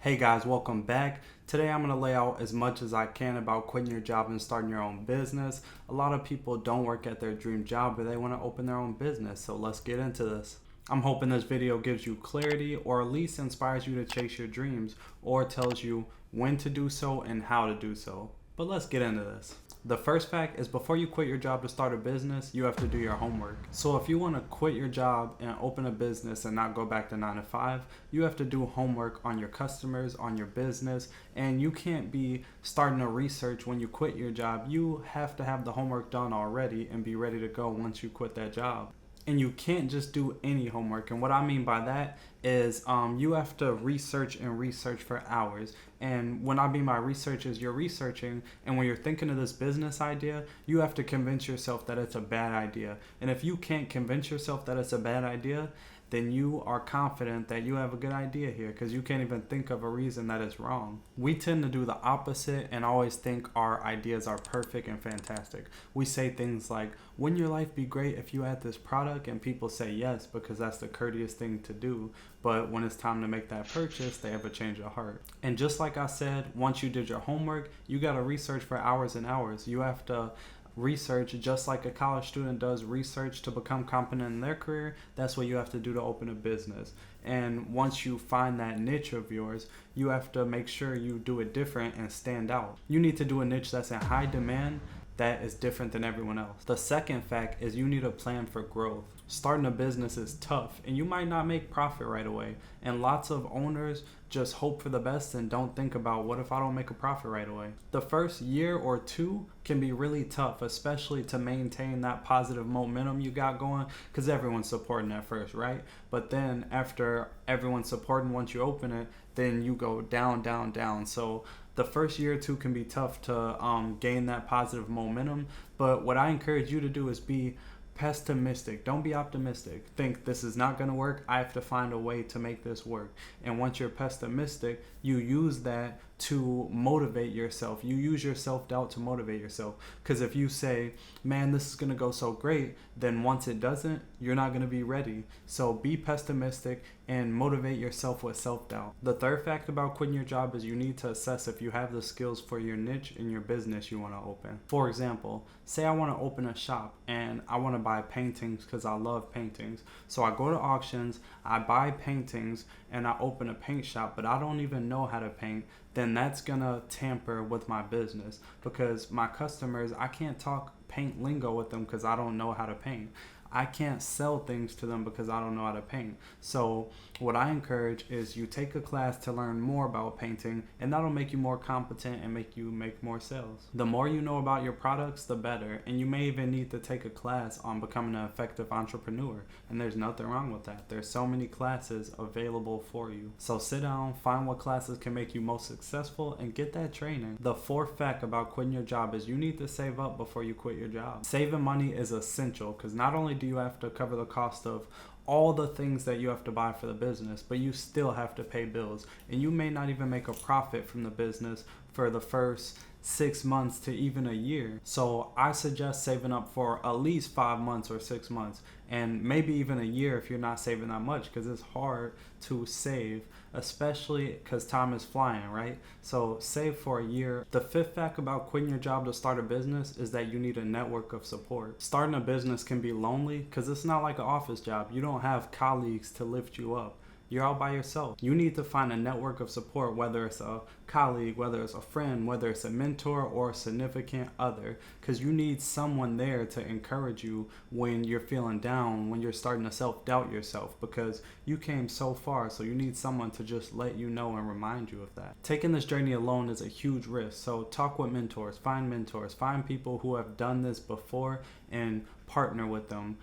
Hey guys, welcome back. Today I'm going to lay out as much as I can about quitting your job and starting your own business. A lot of people don't work at their dream job, but they want to open their own business. So let's get into this. I'm hoping this video gives you clarity or at least inspires you to chase your dreams or tells you when to do so and how to do so. But let's get into this. The first fact is before you quit your job to start a business, you have to do your homework. So if you want to quit your job and open a business and not go back to 9 to 5, you have to do homework on your customers, on your business, and you can't be starting to research when you quit your job. You have to have the homework done already and be ready to go once you quit that job. And you can't just do any homework. And what I mean by that is you have to research and research for hours. And when I mean by research is you're researching, and when you're thinking of this business idea, you have to convince yourself that it's a bad idea. And if you can't convince yourself that it's a bad idea, then you are confident that you have a good idea here because you can't even think of a reason that it's wrong. We tend to do the opposite and always think our ideas are perfect and fantastic. We say things like, wouldn't your life be great if you had this product? And people say yes because that's the courteous thing to do. But when it's time to make that purchase, they have a change of heart. And just like I said, once you did your homework, you got to research for hours and hours. You have to research just like a college student does research to become competent in their career. That's what you have to do to open a business. And once you find that niche of yours, you have to make sure you do it different and stand out. You need to do a niche that's in high demand that is different than everyone else. The second fact is you need a plan for growth. Starting a business is tough and you might not make profit right away. And lots of owners just hope for the best and don't think about what if I don't make a profit right away. The first year or two can be really tough, especially to maintain that positive momentum you got going because everyone's supporting at first, right? But then after everyone's supporting, once you open it, then you go down, down, down. So the first year or two can be tough to gain that positive momentum. But what I encourage you to do is be pessimistic. Don't be optimistic. Think this is not going to work. I have to find a way to make this work. And once you're pessimistic, you use that to motivate yourself. You use your self-doubt to motivate yourself. Because if you say, man, this is going to go so great, then once it doesn't, you're not going to be ready. So be pessimistic and motivate yourself with self-doubt. The third fact about quitting your job is you need to assess if you have the skills for your niche in your business you want to open. For example, say I want to open a shop and I want to buy paintings because I love paintings. So I go to auctions, I buy paintings, and I open a paint shop, but I don't even know how to paint. Then that's gonna tamper with my business because my customers, I can't talk paint lingo with them because I don't know how to paint. I can't sell things to them because I don't know how to paint. So what I encourage is you take a class to learn more about painting, and that'll make you more competent and make you make more sales. The more you know about your products, the better. And you may even need to take a class on becoming an effective entrepreneur. And there's nothing wrong with that. There's so many classes available for you. So sit down, find what classes can make you most successful, and get that training. The fourth fact about quitting your job is you need to save up before you quit your job. Saving money is essential because not only do you have to cover the cost of all the things that you have to buy for the business, but you still have to pay bills. And you may not even make a profit from the business for the first 6 months to even a year. So I suggest saving up for at least 5 months or 6 months, and maybe even a year if you're not saving that much, because it's hard to save, especially because time is flying, right? So save for a year. The fifth fact about quitting your job to start a business is that you need a network of support. Starting a business can be lonely because it's not like an office job. You don't have colleagues to lift you up. You're all by yourself. You need to find a network of support, whether it's a colleague, whether it's a friend, whether it's a mentor or a significant other, because you need someone there to encourage you when you're feeling down, when you're starting to self-doubt yourself, because you came so far. So you need someone to just let you know and remind you of that. Taking this journey alone is a huge risk. So talk with mentors, find people who have done this before and partner with them,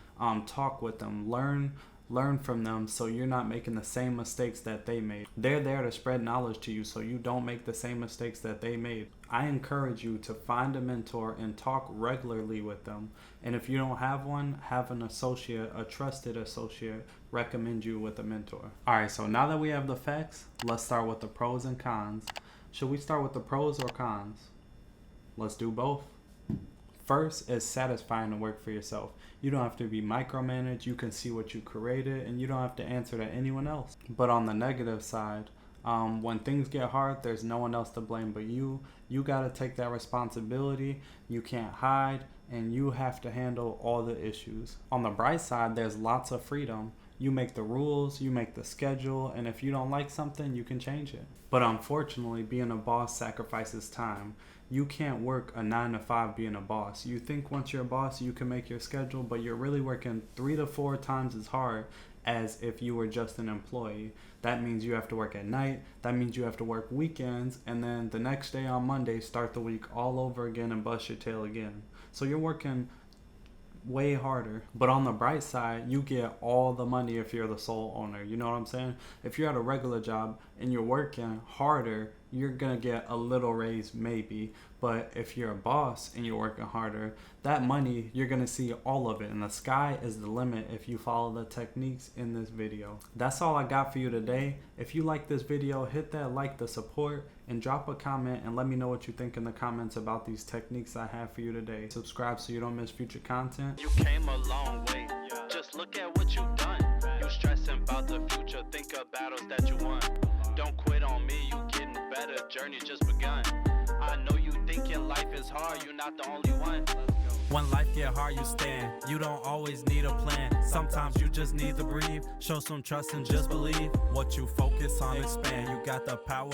talk with them, learn from them so you're not making the same mistakes that they made. They're there to spread knowledge to you so you don't make the same mistakes that they made. I encourage you to find a mentor and talk regularly with them. And if you don't have one, have an associate, a trusted associate, recommend you with a mentor. All right, so now that we have the facts, let's start with the pros and cons. Should we start with the pros or cons? Let's do both. First is satisfying to work for yourself. You don't have to be micromanaged. You can see what you created and you don't have to answer to anyone else. But on the negative side, When things get hard, there's no one else to blame but you. You got to take that responsibility. You can't hide, and you have to handle all the issues. On the bright side, there's lots of freedom. You make the rules, you make the schedule, and if you don't like something, you can change it. But unfortunately, being a boss sacrifices time. You can't work a 9 to 5 being a boss. You think once you're a boss, you can make your schedule, but you're really working 3 to 4 times as hard as if you were just an employee. That means you have to work at night. That means you have to work weekends, and then the next day on Monday, start the week all over again and bust your tail again. So you're working way harder. But on the bright side, you get all the money if you're the sole owner. You know what I'm saying? If you're at a regular job and you're working harder, you're gonna get a little raise maybe. But if you're a boss and you're working harder, that money, you're gonna see all of it, and the sky is the limit if you follow the techniques in this video. That's all I got for you today. If you like this video, hit that like, the support, and drop a comment and let me know what you think in the comments about these techniques I have for you today. Subscribe so you don't miss future content. You came a long way. Just look at what you've done. You stressing about the future, think of battles that you won. Don't quit on me, you getting better, journey just begun. I know you thinking life is hard, you're not the only one. When life get hard, you stand. You don't always need a plan. Sometimes you just need to breathe. Show some trust and just believe. What you focus on, expand. You got the power.